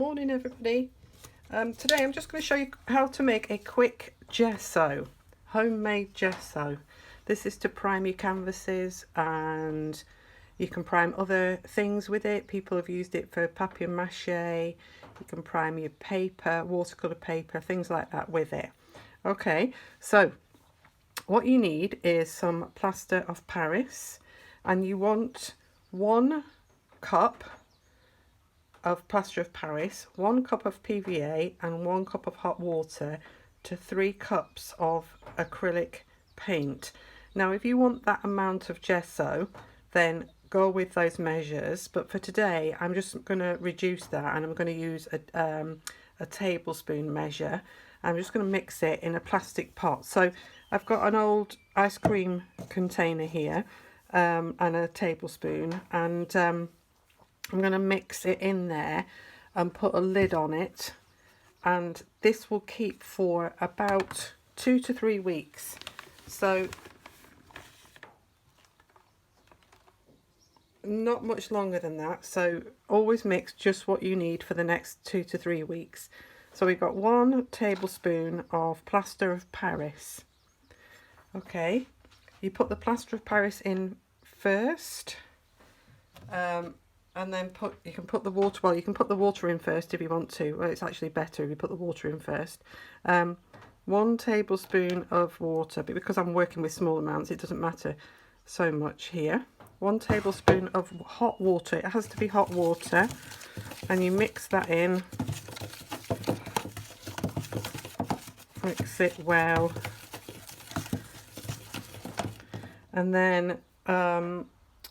Morning everybody. Today I'm just going to show you how to make a quick gesso, homemade gesso. This is to prime your canvases, and you can prime other things with it. People have used it for papier-mâché. You can prime your paper, watercolour paper, things like that with it. Okay, so what you need is some plaster of Paris, and you want 1 cup of plaster of Paris, 1 cup of PVA and 1 cup of hot water to 3 cups of acrylic paint. Now if you want that amount of gesso, then go with those measures, but for today I'm just going to reduce that, and I'm going to use a tablespoon measure. I'm just going to mix it in a plastic pot. So I've got an old ice cream container here, and a tablespoon, and I'm going to mix it in there and put a lid on it, and this will keep for about 2 to 3 weeks. So not much longer than that, so always mix just what you need for the next 2 to 3 weeks. So we've got 1 tablespoon of plaster of Paris. Okay, you put the plaster of Paris in first, and then you can put the water, well, you can put the water in first if you want to. Well, it's actually better if you put the water in first. 1 tablespoon of water, but because I'm working with small amounts, it doesn't matter so much here. 1 tablespoon of hot water. It has to be hot water, and you mix that in. Mix it well, and then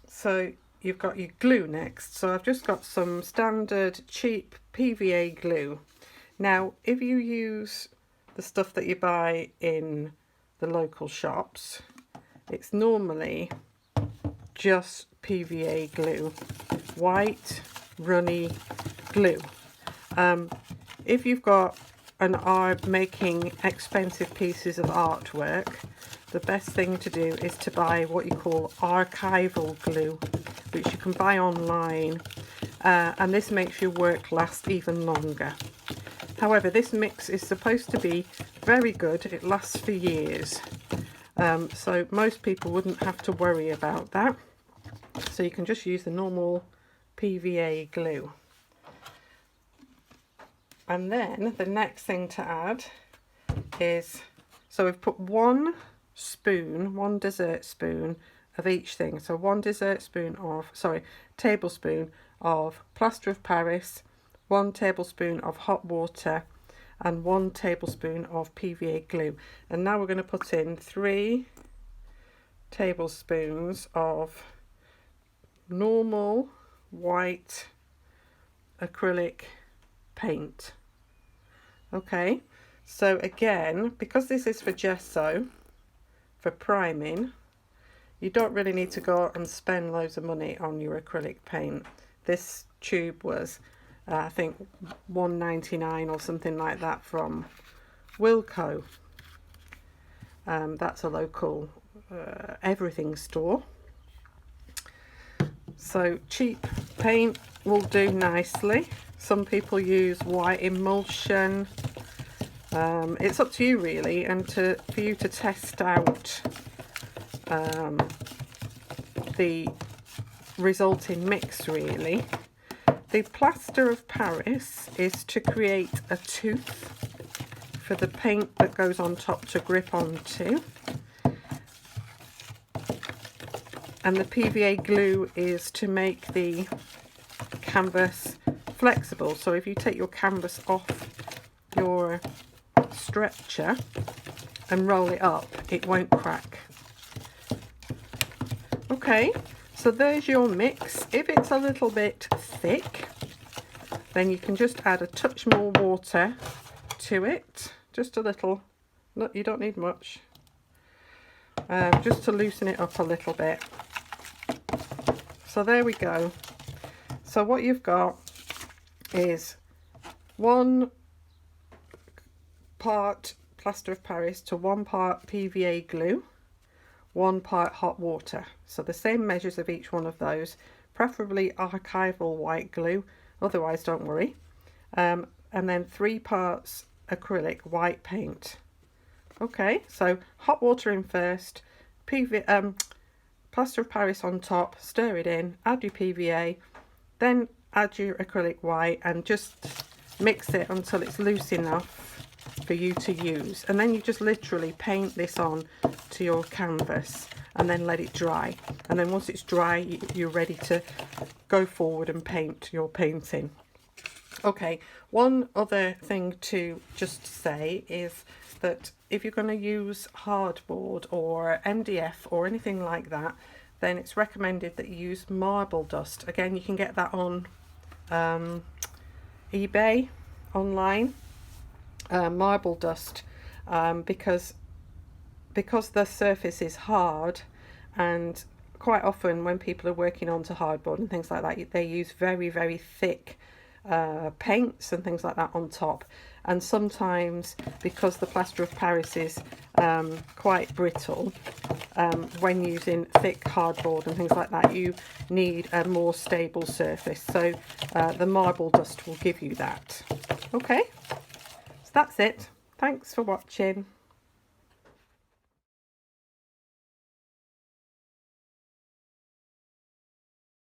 so you've got your glue next. So I've just got some standard cheap PVA glue. Now if you use the stuff that you buy in the local shops, it's normally just PVA glue, white runny glue. If you've got and are making expensive pieces of artwork, the best thing to do is to buy what you call archival glue, which you can buy online, and this makes your work last even longer. However, this mix is supposed to be very good. It lasts for years, so most people wouldn't have to worry about that. So you can just use the normal PVA glue. And then the next thing to add is, so we've put 1 dessert spoon of each thing. So 1 tablespoon of plaster of Paris, 1 tablespoon of hot water, and 1 tablespoon of PVA glue. And now we're going to put in 3 tablespoons of normal white acrylic paint. Okay, so again, because this is for gesso, for priming, you don't really need to go and spend loads of money on your acrylic paint. This tube was I think £1.99 or something like that from Wilko. That's a local everything store. So cheap paint will do nicely. Some people use white emulsion. It's up to you really, and for you to test out the resulting mix really. The plaster of Paris is to create a tooth for the paint that goes on top to grip onto, and the PVA glue is to make the canvas flexible. So if you take your canvas off your stretcher and roll it up, it won't crack. Okay, so there's your mix. If it's a little bit thick, then you can just add a touch more water to it, just a little. Look, you don't need much, just to loosen it up a little bit. So there we go. So what you've got is 1 part plaster of Paris to 1 part PVA glue, 1 part hot water. So the same measures of each one of those, preferably archival white glue, otherwise don't worry. and then 3 parts acrylic white paint. Okay, so hot water in first, plaster of Paris on top, stir it in, add your PVA, then add your acrylic white and just mix it until it's loose enough for you to use. And then you just literally paint this on to your canvas and then let it dry. And then once it's dry, you're ready to go forward and paint your painting. Okay, one other thing to just say is that if you're going to use hardboard or MDF or anything like that, then it's recommended that you use marble dust. Again, you can get that on eBay online, marble dust, because the surface is hard, and quite often when people are working onto hardboard and things like that, they use very, very thick paints and things like that on top, and sometimes because the plaster of Paris is quite brittle, when using thick hardboard and things like that, you need a more stable surface, so the marble dust will give you that. Okay, so that's it. Thanks for watching.